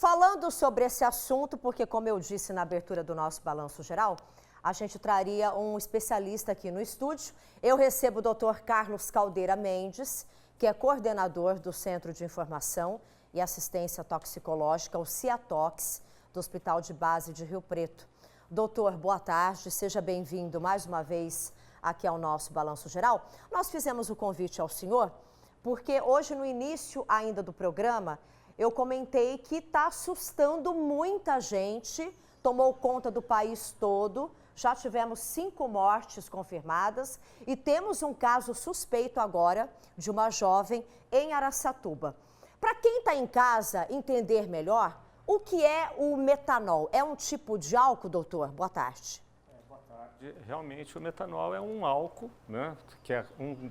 Falando sobre esse assunto, porque como eu disse na abertura do nosso Balanço Geral, a gente traria um especialista aqui no estúdio. Eu recebo o Dr. Carlos Caldeira Mendes, que é coordenador do Centro de Informação e Assistência Toxicológica, o CIATOX, do Hospital de Base de Rio Preto. Doutor, boa tarde, seja bem-vindo mais uma vez aqui ao nosso Balanço Geral. Nós fizemos o convite ao senhor, porque hoje no início ainda do programa, eu comentei que está assustando muita gente, tomou conta do país todo, já tivemos 5 mortes confirmadas e temos um caso suspeito agora de uma jovem em Araçatuba. Para quem está em casa entender melhor, o que é o metanol? É um tipo de álcool, doutor? Boa tarde. Boa tarde. Realmente o metanol é um álcool, né, que é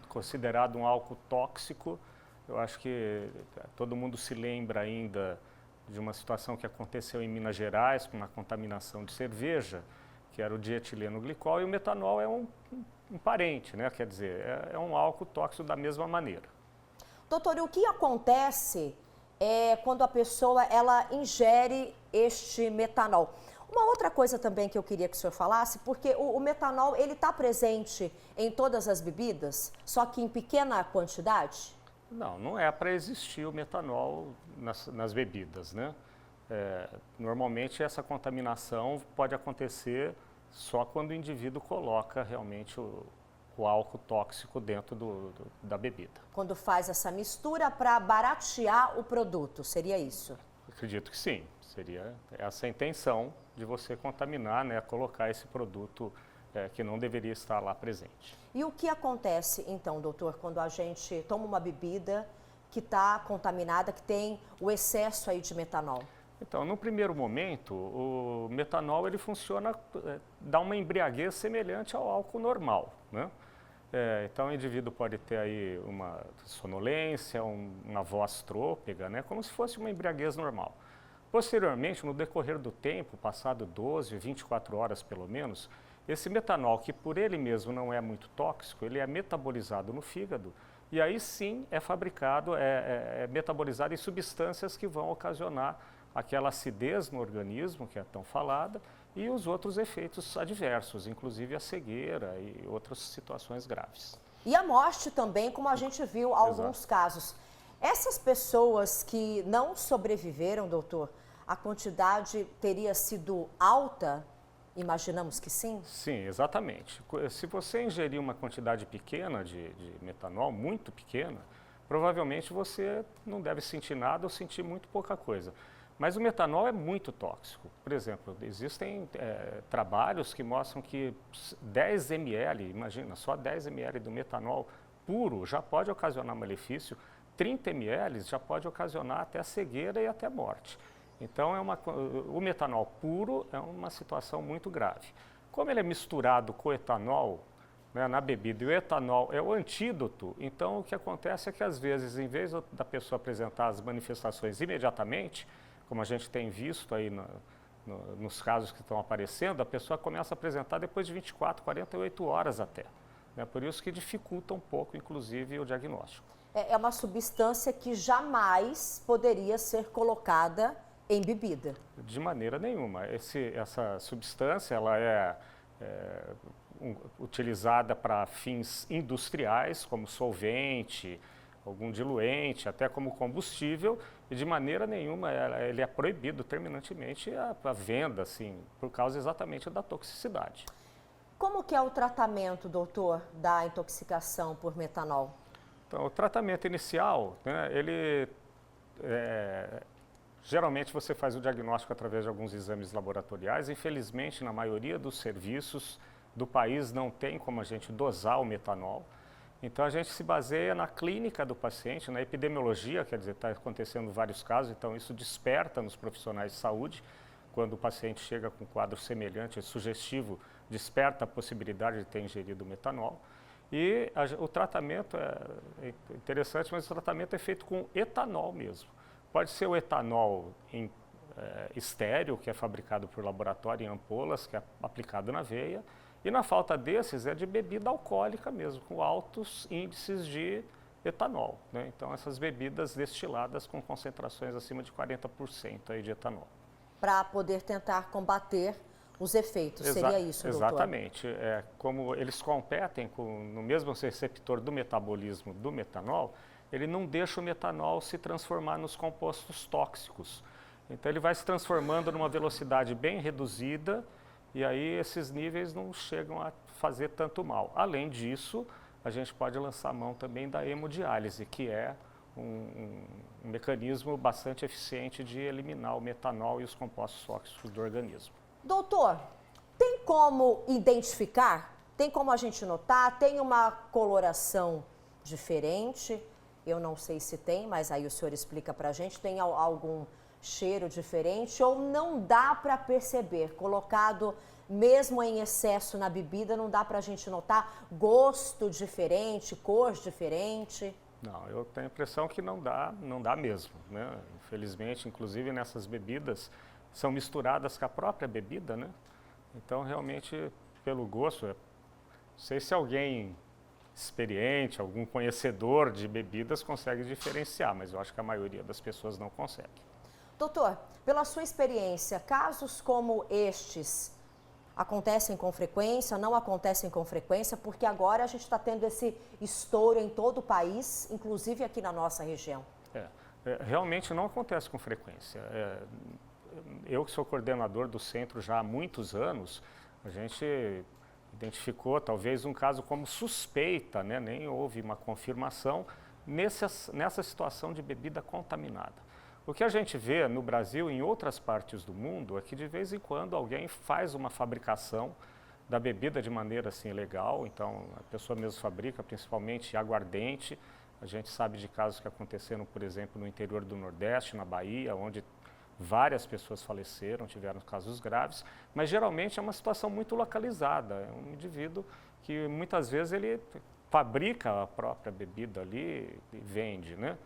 considerado um álcool tóxico. Eu acho que todo mundo se lembra ainda de uma situação que aconteceu em Minas Gerais com uma contaminação de cerveja, que era o dietileno glicol, e o metanol é um parente, né? Quer dizer, é um álcool tóxico da mesma maneira. Doutor, e o que acontece quando a pessoa ela ingere este metanol? Uma outra coisa também que eu queria que o senhor falasse, porque o metanol ele está presente em todas as bebidas, só que em pequena quantidade? Não é para existir o metanol nas bebidas, né? Normalmente essa contaminação pode acontecer só quando o indivíduo coloca realmente o álcool tóxico dentro da bebida. Quando faz essa mistura para baratear o produto, seria isso? Acredito que sim, seria essa a intenção de você contaminar, né? Colocar esse produto que não deveria estar lá presente. E o que acontece, então, doutor, quando a gente toma uma bebida que está contaminada, que tem o excesso aí de metanol? Então, no primeiro momento, o metanol ele funciona, dá uma embriaguez semelhante ao álcool normal, né? Então, o indivíduo pode ter aí uma sonolência, uma voz trôpega, né? Como se fosse uma embriaguez normal. Posteriormente, no decorrer do tempo, passado 12, 24 horas pelo menos, esse metanol, que por ele mesmo não é muito tóxico, ele é metabolizado no fígado e aí sim é fabricado, é metabolizado em substâncias que vão ocasionar aquela acidez no organismo, que é tão falada, e os outros efeitos adversos, inclusive a cegueira e outras situações graves. E a morte também, como a gente viu alguns casos. Essas pessoas que não sobreviveram, doutor, a quantidade teria sido alta? Imaginamos que sim? Sim, exatamente. Se você ingerir uma quantidade pequena de metanol, muito pequena, provavelmente você não deve sentir nada ou sentir muito pouca coisa. Mas o metanol é muito tóxico. Por exemplo, existem trabalhos que mostram que 10 ml, imagina, só 10 ml do metanol puro já pode ocasionar malefício, 30 ml já pode ocasionar até cegueira e até morte. Então, o metanol puro é uma situação muito grave. Como ele é misturado com etanol, né, na bebida, e o etanol é o antídoto, então o que acontece é que às vezes, em vez da pessoa apresentar as manifestações imediatamente, como a gente tem visto aí nos casos que estão aparecendo, a pessoa começa a apresentar depois de 24, 48 horas até. Né, por isso que dificulta um pouco, inclusive, o diagnóstico. É uma substância que jamais poderia ser colocada em bebida? De maneira nenhuma. Essa substância ela é utilizada para fins industriais, como solvente, algum diluente, até como combustível, e de maneira nenhuma ele é proibido terminantemente a venda, assim, por causa exatamente da toxicidade. Como que é o tratamento, doutor, da intoxicação por metanol? Então, o tratamento inicial, né, geralmente você faz o diagnóstico através de alguns exames laboratoriais. Infelizmente, na maioria dos serviços do país não tem como a gente dosar o metanol. Então a gente se baseia na clínica do paciente, na epidemiologia, quer dizer, está acontecendo vários casos, então isso desperta nos profissionais de saúde. Quando o paciente chega com um quadro semelhante, sugestivo, desperta a possibilidade de ter ingerido metanol. E o tratamento é interessante, mas o tratamento é feito com etanol mesmo. Pode ser o etanol estéril, que é fabricado por laboratório em ampolas, que é aplicado na veia. E na falta desses é de bebida alcoólica mesmo, com altos índices de etanol, né? Então, essas bebidas destiladas com concentrações acima de 40% aí de etanol. Para poder tentar combater os efeitos, seria isso, doutor? Exatamente. Como eles competem no mesmo receptor do metabolismo do metanol, ele não deixa o metanol se transformar nos compostos tóxicos. Então, ele vai se transformando numa velocidade bem reduzida e aí esses níveis não chegam a fazer tanto mal. Além disso, a gente pode lançar mão também da hemodiálise, que é um mecanismo bastante eficiente de eliminar o metanol e os compostos tóxicos do organismo. Doutor, tem como identificar? Tem como a gente notar? Tem uma coloração diferente? Eu não sei se tem, mas aí o senhor explica pra gente. Tem algum cheiro diferente ou não dá para perceber? Colocado mesmo em excesso na bebida, não dá para a gente notar gosto diferente, cor diferente? Não, eu tenho a impressão que não dá mesmo, né? Infelizmente, inclusive nessas bebidas, são misturadas com a própria bebida, né? Então, realmente, pelo gosto, não sei se alguém experiente, algum conhecedor de bebidas consegue diferenciar, mas eu acho que a maioria das pessoas não consegue. Doutor, pela sua experiência, casos como estes acontecem com frequência, não acontecem com frequência, porque agora a gente está tendo esse estouro em todo o país, inclusive aqui na nossa região. Realmente não acontece com frequência. Eu que sou coordenador do centro já há muitos anos, a gente identificou talvez um caso como suspeita, né? Nem houve uma confirmação nessa situação de bebida contaminada. O que a gente vê no Brasil e em outras partes do mundo é que de vez em quando alguém faz uma fabricação da bebida de maneira assim ilegal, então a pessoa mesmo fabrica, principalmente aguardente. A gente sabe de casos que aconteceram, por exemplo, no interior do Nordeste, na Bahia, onde várias pessoas faleceram, tiveram casos graves, mas geralmente é uma situação muito localizada. É um indivíduo que muitas vezes ele fabrica a própria bebida ali e vende, né?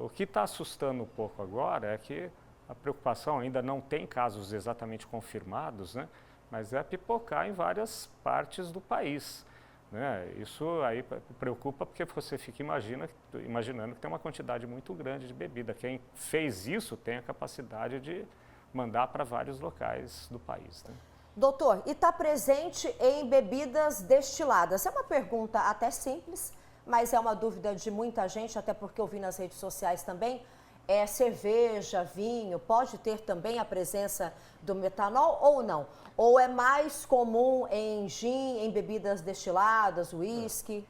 O que está assustando um pouco agora é que a preocupação ainda não tem casos exatamente confirmados, né? Mas é pipocar em várias partes do país, né? Isso aí preocupa porque você fica imaginando que tem uma quantidade muito grande de bebida. Quem fez isso tem a capacidade de mandar para vários locais do país, né? Doutor, e está presente em bebidas destiladas? É uma pergunta até simples, mas é uma dúvida de muita gente, até porque eu vi nas redes sociais também. Cerveja, vinho, pode ter também a presença do metanol ou não? Ou é mais comum em gin, em bebidas destiladas, uísque?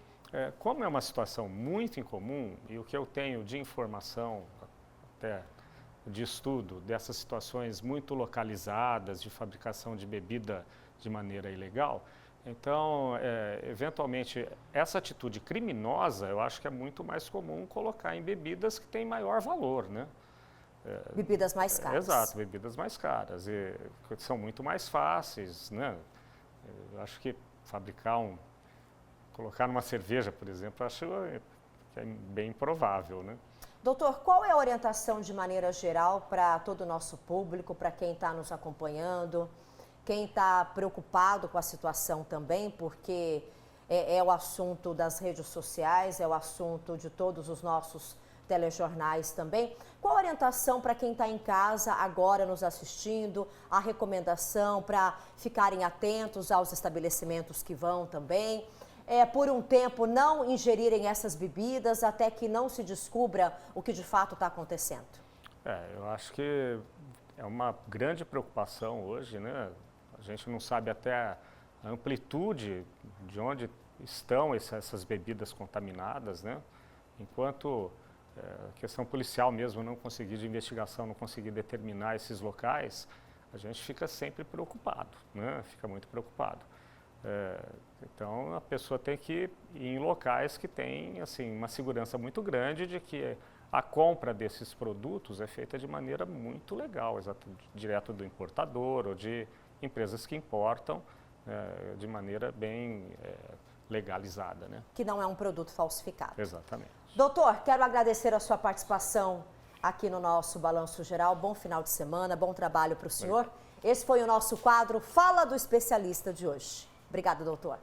Como é uma situação muito incomum, e o que eu tenho de informação, até de estudo, dessas situações muito localizadas de fabricação de bebida de maneira ilegal, então, eventualmente, essa atitude criminosa, eu acho que é muito mais comum colocar em bebidas que têm maior valor, né? Bebidas mais caras. Exato, bebidas mais caras, e são muito mais fáceis, né? Eu acho que colocar numa cerveja, por exemplo, acho que é bem improvável, né? Doutor, qual é a orientação de maneira geral para todo o nosso público, para quem está nos acompanhando? Quem está preocupado com a situação também, porque é o assunto das redes sociais, é o assunto de todos os nossos telejornais também. Qual a orientação para quem está em casa agora nos assistindo, a recomendação para ficarem atentos aos estabelecimentos que vão também? Por um tempo não ingerirem essas bebidas até que não se descubra o que de fato está acontecendo? Eu acho que é uma grande preocupação hoje, né? A gente não sabe até a amplitude de onde estão essas bebidas contaminadas, né? Enquanto a questão policial mesmo não conseguir de investigação, não conseguir determinar esses locais, a gente fica sempre preocupado, né? Fica muito preocupado. Então a pessoa tem que ir em locais que têm assim, uma segurança muito grande de que a compra desses produtos é feita de maneira muito legal, direto do importador ou de empresas que importam de maneira bem legalizada, né? Que não é um produto falsificado. Exatamente. Doutor, quero agradecer a sua participação aqui no nosso Balanço Geral. Bom final de semana, bom trabalho para o senhor. Esse foi o nosso quadro Fala do Especialista de hoje. Obrigada, doutor.